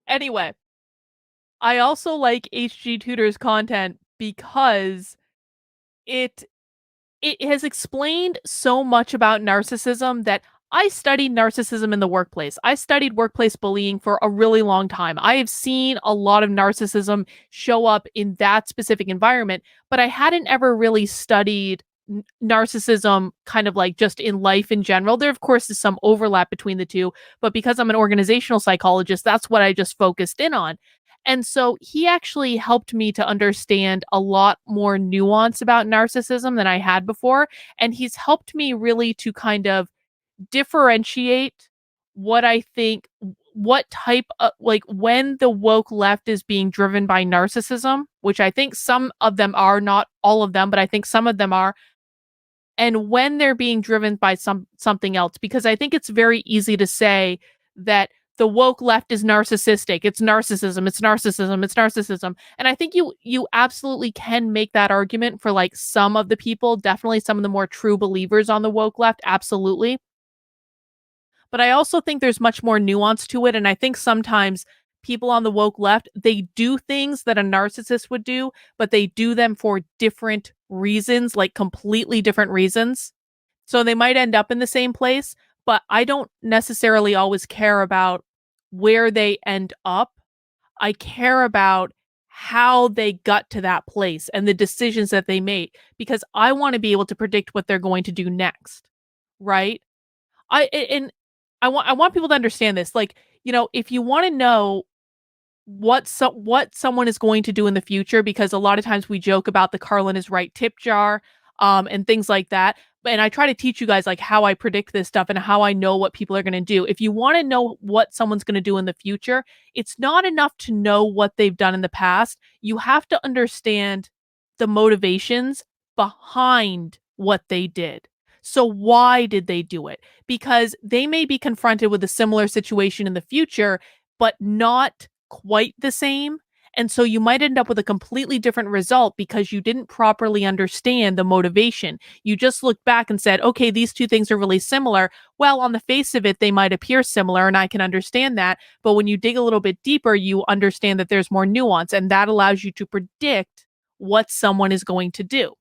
Anyway, I also like HG Tutor's content because it it has explained so much about narcissism that I studied narcissism in the workplace. I studied workplace bullying for a really long time. I have seen a lot of narcissism show up in that specific environment, but I hadn't ever really studied narcissism kind of like just in life in general. There, of course, is some overlap between the two, but because I'm an organizational psychologist, that's what I just focused in on. And so he actually helped me to understand a lot more nuance about narcissism than I had before. And he's helped me really to kind of differentiate what I think, what type of like when the woke left is being driven by narcissism, which I think some of them are, not all of them, but I think some of them are, and when they're being driven by something else, because I think it's very easy to say that the woke left is narcissistic. It's narcissism. It's narcissism. It's narcissism. And I think you absolutely can make that argument for like some of the people, definitely some of the more true believers on the woke left, absolutely. But I also think there's much more nuance to it, and I think sometimes people on the woke left, they do things that a narcissist would do, but they do them for different reasons, like completely different reasons. So they might end up in the same place, but I don't necessarily always care about where they end up. I care about how they got to that place and the decisions that they made because I want to be able to predict what they're going to do next, right? And I want people to understand this. Like, if you want to know what someone is going to do in the future, because a lot of times we joke about the Carlin is right tip jar, and things like that. And I try to teach you guys like how I predict this stuff and how I know what people are going to do. If you want to know what someone's going to do in the future, it's not enough to know what they've done in the past. You have to understand the motivations behind what they did. So why did they do it? Because they may be confronted with a similar situation in the future, but not quite the same. And so you might end up with a completely different result because you didn't properly understand the motivation. You just looked back and said, okay, these two things are really similar. Well, on the face of it, they might appear similar, and I can understand that. But when you dig a little bit deeper, you understand that there's more nuance, and that allows you to predict what someone is going to do.